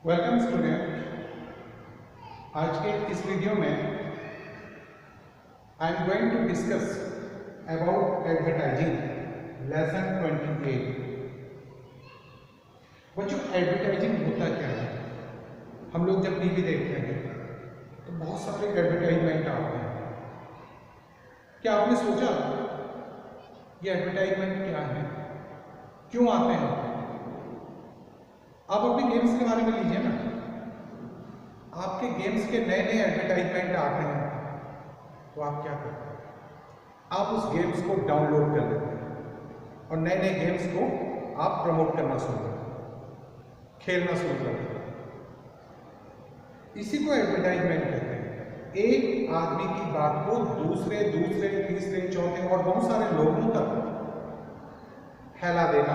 Welcome student. आज के इस वीडियो में I am going to discuss about advertising lesson 28। बच्चों, एडवर्टाइजिंग होता क्या है? हम लोग जब टीवी देखते हैं तो बहुत सारे एडवर्टाइजमेंट आते हैं। क्या आपने सोचा ये एडवर्टाइजमेंट क्या है, क्यों आते हैं? आप अपने गेम्स के बारे में लीजिए ना। आपके गेम्स के नए नए एडवर्टाइजमेंट आते हैं तो आप क्या करते हैं? आप उस गेम्स को डाउनलोड कर लेते हैं और नए नए गेम्स को आप प्रमोट करना शुरू करते हैं, खेलना शुरू करते हैं। इसी को एडवर्टाइजमेंट कहते हैं। एक आदमी की बात को दूसरे तीसरे चौथे और बहुत सारे लोगों तक फैला देना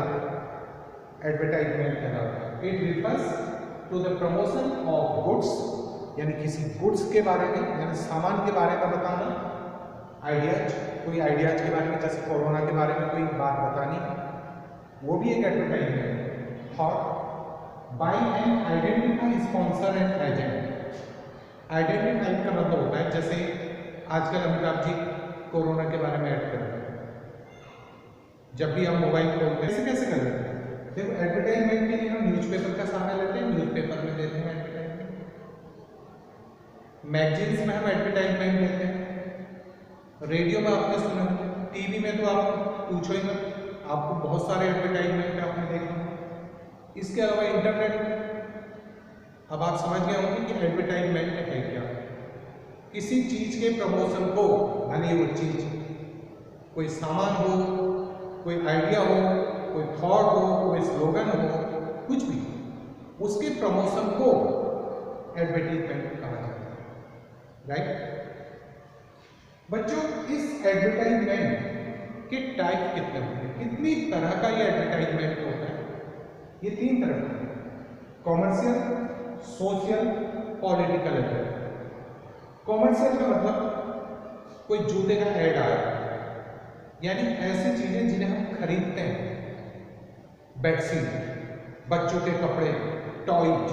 एडवर्टाइजमेंट कहलाता है। It refers to the promotion of goods, यानी किसी गुड्स के बारे में, यानी सामान के बारे में बताना। आइडियाज, कोई आइडियाज के बारे में, जैसे कोरोना के बारे में कोई बात बतानी, वो भी एक एडवर्टाइजमेंट है। और by and identify sponsor and agent. Identify का मतलब होता है, जैसे आजकल अमिताभ जी कोरोना के बारे में ऐड कर रहे हैं। जब भी हम मोबाइल खोलते हैं कैसे कर लेते हैं? देखो, एडवर्टाइजमेंट के लिए हम न्यूज़पेपर का सहारा लेते हैं, न्यूज़पेपर में देते हैं एडवर्टाइजमेंट। मैगजीन्स में हम एडवर्टाइजमेंट देते हैं। रेडियो में आपने सुना, टीवी में तो आप पूछो ही मत, आपको बहुत सारे एडवर्टाइजमेंट आपने देखे। इसके अलावा इंटरनेट। अब आप समझ गए होंगे कि एडवर्टाइजमेंट है क्या। किसी चीज के प्रमोशन को, यानी वो चीज, कोई सामान हो, कोई आइडिया हो, कोई थॉट हो, कोई स्लोगन हो, कुछ भी, उसके प्रमोशन को एडवर्टाइजमेंट कहा जाता है। राइट बच्चों, इस एडवर्टाइजमेंट के टाइप कितने होते हैं? कितनी तरह का ये एडवर्टाइजमेंट होता है? ये 3 तरह का है: commercial, social, political advertisement. Commercial का मतलब कोई जूते का ऐड आया, यानी ऐसी चीजें जिन्हें हम खरीदते हैं। बेडशीट, बच्चों के कपड़े, टॉयज,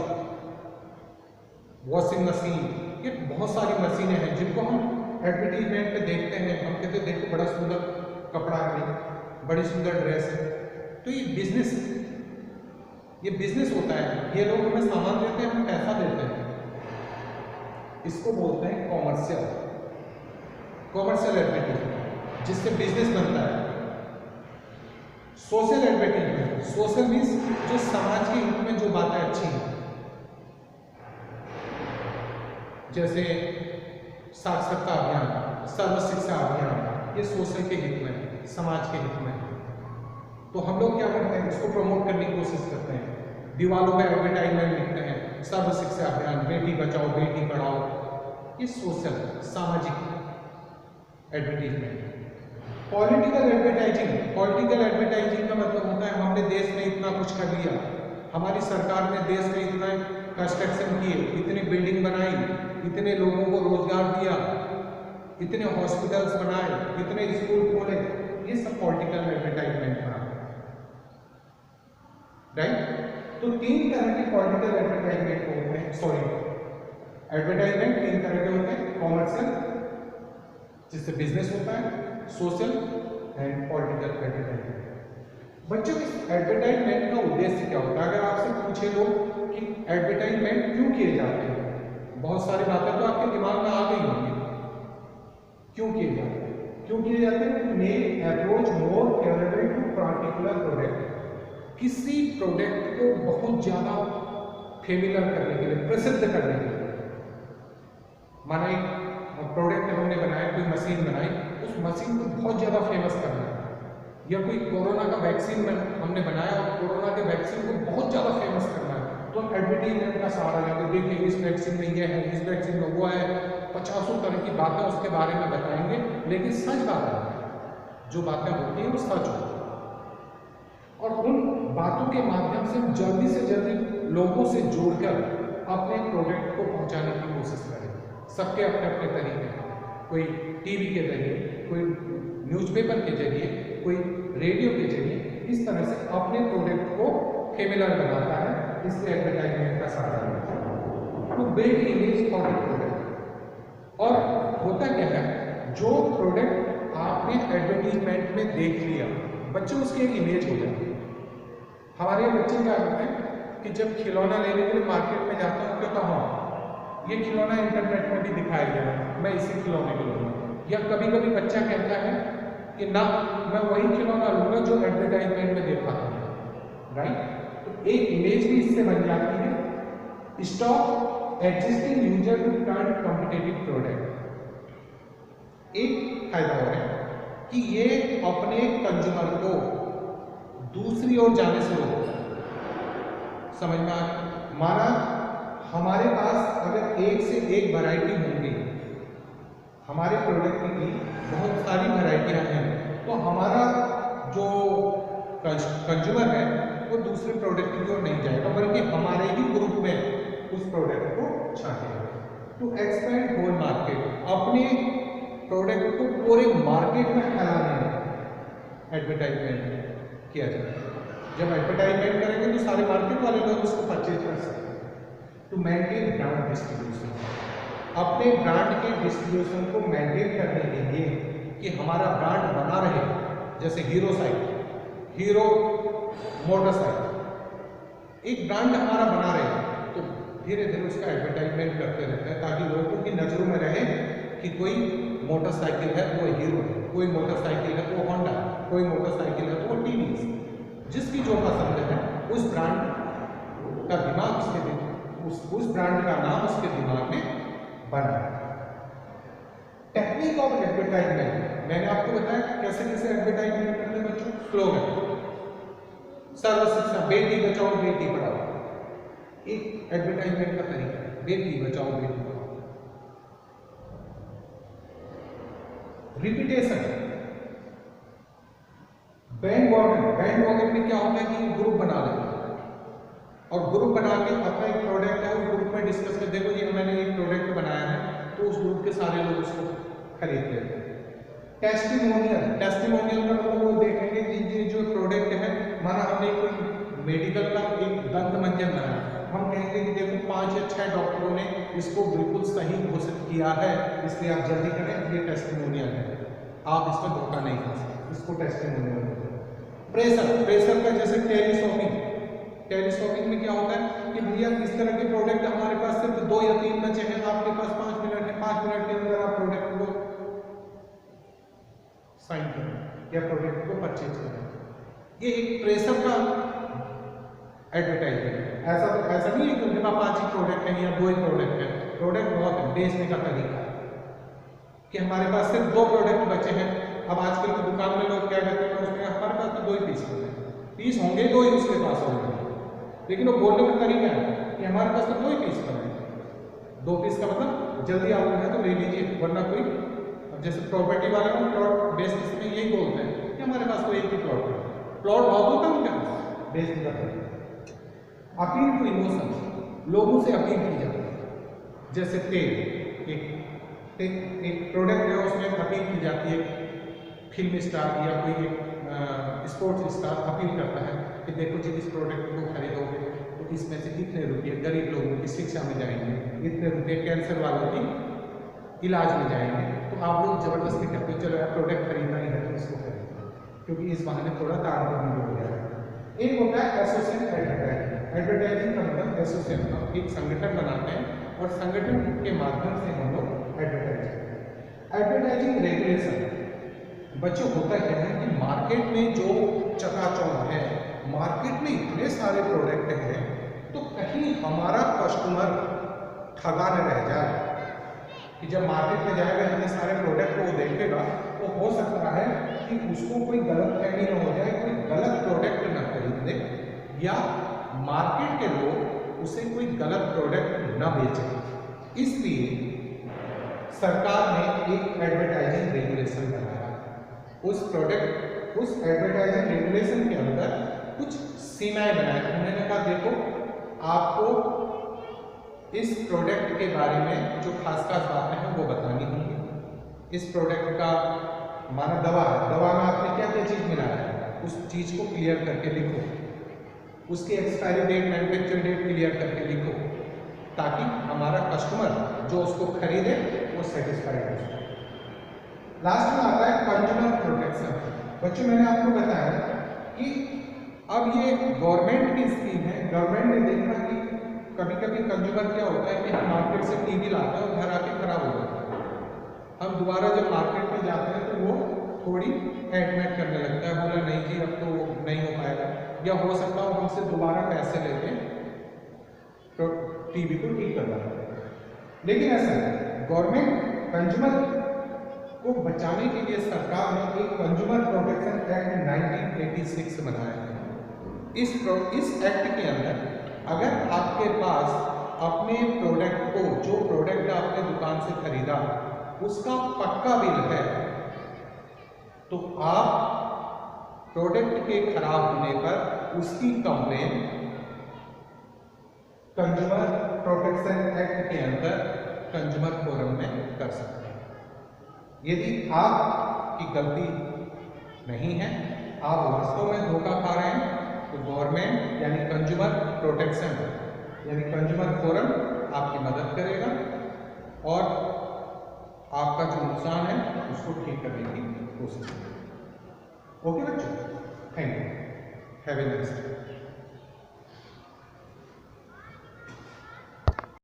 वॉशिंग मशीन, ये बहुत सारी मशीनें हैं जिनको हम एडवर्टीजमेंट पे देखते हैं। हम कहते हैं देखो बड़ा सुंदर कपड़ा है, बड़ी सुंदर ड्रेस है। तो ये बिजनेस होता है। ये लोग हमें सामान देते हैं, हम पैसा देते हैं। इसको बोलते हैं कॉमर्शियल एडवर्टीजमेंट, जिससे बिजनेस बनता है। सोशल एडवर्टीजमेंट, सोशल मीन्स जो समाज के हित में जो बातें अच्छी हैं, जैसे साक्षरता अभियान, सर्व शिक्षा अभियान, ये सोशल के हित में, समाज के हित में। तो हम लोग क्या करते हैं, इसको प्रमोट करने की कोशिश करते हैं। दीवारों पर एडवर्टाइजमेंट लिखते हैं, सर्व शिक्षा अभियान, बेटी बचाओ बेटी पढ़ाओ। ये सोशल, सामाजिक एडवर्टीजमेंट। पॉलिटिकल एडवर्टाइजिंग का मतलब होता है हमने देश में इतना कुछ कर लिया, हमारी सरकार ने देश में इतना कंस्ट्रक्शन किए, इतनी बिल्डिंग बनाई, इतने लोगों को रोजगार दिया, इतने हॉस्पिटल्स बनाए, इतने स्कूल खोले। ये सब पॉलिटिकल एडवर्टाइजमेंट बना। राइट? तो 3 तरह के पॉलिटिकल एडवर्टाइजमेंट होते हैं। एडवर्टाइजमेंट 3 तरह के होते हैं: कॉमर्शियल, जिससे बिजनेस होता है; सोशल एंड पॉलिटिकल एडवर्टाइजमेंट। बच्चों, इस एडवर्टाइजमेंट का उद्देश्य क्या होता है? अगर आपसे पूछे लोग कि एडवर्टाइजमेंट क्यों किए जाते हैं, बहुत सारी बातें तो आपके दिमाग में आ गई होंगी। क्यों किए जाते हैं? क्यों किए जाते हैं? Make approach more favourable to particular product. किसी प्रोडक्ट को बहुत ज्यादा फेमिलर करने के लिए, प्रसिद्ध करने के लिए। माना एक प्रोडक्ट हमने बनाया, कोई मशीन बनाई, उस मशीन को बहुत ज्यादा फेमस करना है। या कोई कोरोना का वैक्सीन हमने बनाया और कोरोना के वैक्सीन को बहुत ज्यादा फेमस करना है, तो हम एडवर्टीजमेंट का सहारा लेंगे। देखिए इस वैक्सीन में ये है, इस वैक्सीन में वो है, 50 तरह की बातें उसके बारे में बताएंगे। लेकिन सच बात है, जो बातें होती हैं वो सच होती है, और उन बातों के माध्यम से हम जल्दी से जल्दी लोगों से जोड़कर अपने प्रोडक्ट को पहुंचाने की कोशिश करें। सबके अपने अपने तरीके हैं। कोई टीवी के जरिए, कोई न्यूज़पेपर के जरिए, कोई रेडियो के जरिए, इस तरह से अपने प्रोडक्ट को फेमिलर बनाता है इसलिए एडवर्टाइजमेंट का सहारा लेते हैं। तो build image of the product. और होता क्या है, जो प्रोडक्ट आपने एडवर्टीजमेंट में देख लिया, बच्चे उसकी एक इमेज हो जाती है। हमारे बच्चे क्या करते हैं कि जब खिलौना लेने के लिए मार्केट में जाते हैं, तो कहाँ ये खिलौना इंटरनेट में भी दिखाया गया है, मैं इसी खिलौने को लूँगा। या कभी कभी बच्चा कहता है कि ना, मैं वही खिलौना लूँगा जो एडवर्टाइजमेंट में देखा था, राइट। तो एक इमेज भी इससे बन जाती है। Stop existing user to turn competitive product. एक फायदा और है कि ये अपने कंज्यूमर को दूसरी ओर जाने से रोकता है। समझ में आ, माना हमारे पास अगर एक से एक वैरायटी होंगी, हमारे प्रोडक्ट की बहुत सारी वैरायटियां हैं, तो हमारा जो कंज्यूमर है वो दूसरे प्रोडक्ट की ओर नहीं जाएगा, बल्कि हमारे ही ग्रुप में उस प्रोडक्ट को छाटेगा। टू एक्सपेंड होल मार्केट, अपने प्रोडक्ट को पूरे मार्केट में फैलाने में एडवर्टाइजमेंट किया जाता है। जब एडवर्टाइजमेंट करेंगे तो सारे मार्केट वाले लोग उसको परचेज कर सकते हैं। टू मेंटेन ब्रांड डिस्ट्रीब्यूशन, अपने ब्रांड के डिस्ट्रीब्यूशन को मेंटेन करने के लिए कि हमारा ब्रांड बना रहे, जैसे हीरो साइकिल, हीरो मोटरसाइकिल, एक ब्रांड हमारा बना रहे तो धीरे धीरे उसका एडवर्टाइजमेंट करते रहते हैं, ताकि लोगों की नजरों में रहे कि कोई मोटरसाइकिल है तो वो हीरो है, कोई मोटरसाइकिल है तो वो होंडा, कोई मोटरसाइकिल है तो वो टीवीएस। जिसकी जो पसंद है उस ब्रांड का दिमाग उसके उस ब्रांड का नाम उसके दिमाग में बना। टेक्निक ऑफ एडवर्टाइजमेंट, मैंने आपको बताया कैसे कैसे एडवर्टाइजमेंट करते हैं बच्चों। स्लोगन, सर्व शिक्षा, बेटी बचाओ बेटी पढ़ाओ, एक एडवर्टाइजमेंट का तरीका है, बेटी बचाओ बेटी पढ़ाओ। रिपीटेशन, बैंडवॉगन में क्या होता है कि ग्रुप बना लेते हैं और ग्रुप बना के अपना एक प्रोडक्ट है उस ग्रुप में डिस्कस कर, देखो जी मैंने एक प्रोडक्ट बनाया है, तो उस ग्रुप के सारे लोग उसको खरीद लेते हैं। टेस्टिमोनियल में मतलब वो देखेंगे कि ये जो प्रोडक्ट है, माना हमने कोई मेडिकल का एक दंत मंजन बनाया, हम कहेंगे कि देखो 5 या 6 डॉक्टरों ने इसको बिल्कुल सही घोषित किया है, इसलिए आप जल्दी करें, ये टेस्टिमोनियल है, आप इसमें धोखा नहीं कर सकते, इसको टेस्टिमोनियल बोलते हैं। प्रेशर का जैसे टेलीशॉपिंग में क्या होता है कि भैया इस तरह के प्रोडक्ट हमारे पास सिर्फ 2 या 3 बचे हैं, आपके पास 5 मिनट है, 5 मिनट के अंदर आप प्रोडक्ट को साइन करें या प्रोडक्ट को परचेज करें। ये एक प्रेशर का एडवर्टाइजमेंट है। ऐसा नहीं है कि उनके पास 5 ही प्रोडक्ट है या 2 ही प्रोडक्ट है, प्रोडक्ट बहुत है, बेचने का तरीका है कि हमारे पास सिर्फ 2 प्रोडक्ट बचे हैं। अब आजकल की दुकान में लोग क्या कहते हैं, उसमें हमारे पास तो 2 ही पीस होंगे, पीस होंगे 2 ही उसके पास होंगे, लेकिन वो बोलने का तरीका है कि हमारे पास तो 2 ही पीस बने, 2 पीस का मतलब जल्दी आपको है तो ले लीजिए, वरना कोई, जैसे प्रॉपर्टी वाले को प्लॉट बेसिस में यही बोलते हैं कि हमारे पास तो एक ही प्लॉट है, प्लॉट बहुत होता है उनके पास, बेचने का तरीका। अपील टू इमोशन, लोगों से अपील की जाती है, जैसे तेल, एक प्रोडक्ट है उसमें अपील की जाती है, फिल्म स्टार या कोई एक स्पोर्ट्स स्टार अपील करता है कि देखो जी इस प्रोडक्ट को खरीदोगे तो इसमें से इतने रुपये गरीब लोगों की शिक्षा में जाएंगे, इतने रुपये कैंसर वालों की इलाज में जाएंगे, तो आप लोग जबरदस्ती करते हो चलो यार प्रोडक्ट खरीदना ही है तो इसको खरीदो, क्योंकि इस बहाने थोड़ा दाम कम हो जाएगा। एक होता है एसोसिएशन एडवर्टाइजिंग का मतलब एसोसिएशन, हम एक संगठन बनाते हैं और संगठन के माध्यम से हम लोग एडवर्टाइजिंग रेगुलेशन। बच्चों होता क्या है कि मार्केट में जो चकाचौंध है, मार्केट में इतने सारे प्रोडक्ट हैं, तो कहीं हमारा कस्टमर ठगा न रह जाए कि जब मार्केट में जाएगा इतने सारे प्रोडक्ट को वो देखेगा तो हो सकता है कि उसको कोई गलत फहमी न हो जाए, कोई गलत प्रोडक्ट न खरीद ले, या मार्केट के लोग उसे कोई गलत प्रोडक्ट न बेचें। इसलिए सरकार ने एक एडवर्टाइजिंग रेगुलेशन बनाया। उस एडवर्टाइजिंग रेगुलेशन के अंदर कुछ सीमाएं बनाई। उन्होंने कहा देखो आपको इस प्रोडक्ट के बारे में जो खास बातें हैं वो बतानी होंगी। इस प्रोडक्ट का माना दवा है, दवा में आपने क्या क्या चीज़ मिलाया है उस चीज़ को क्लियर करके लिखो। उसकी expiry date, manufacture date clear करके लिखो, ताकि हमारा कस्टमर जो उसको खरीदे वो सेटिस्फाइड हो जाए। लास्ट में आता है कंज्यूमर प्रोटेक्शन। बच्चों, मैंने आपको बताया कि अब ये गवर्नमेंट की स्कीम है। गवर्नमेंट ने देखा कि कभी कभी कंज्यूमर क्या होता है कि हम मार्केट से टीवी लाते हैं और घर आके खराब हो जाता है। हम दोबारा जब मार्केट में जाते हैं तो वो थोड़ी एडमिट करने लगता है, बोला नहीं जी अब तो नहीं हो पाएगा, या हो सकता हो हमसे दोबारा पैसे लेके तो टीवी को ठीक करवा देते हैं। लेकिन ऐसा गवर्नमेंट कंज्यूमर को बचाने के लिए सरकार ने एक कंज्यूमर प्रोटेक्शन एक्ट 1986 बनाया है। इस एक्ट के अंदर अगर आपके पास अपने प्रोडक्ट को, जो प्रोडक्ट आपने दुकान से खरीदा उसका पक्का बिल है, तो आप प्रोडक्ट के खराब होने पर उसकी कंप्लेन कंज्यूमर प्रोटेक्शन एक्ट के अंदर कंज्यूमर फोरम में कर सकते हैं। यदि आपकी गलती नहीं है, आप वास्तव में धोखा खा रहे हैं, तो गवर्नमेंट यानी कंज्यूमर प्रोटेक्शन यानी कंज्यूमर फोरम आपकी मदद करेगा और आपका जो नुकसान है उसको ठीक करने की कोशिश करेगा। ओके बच्चों, thank you, have a nice day.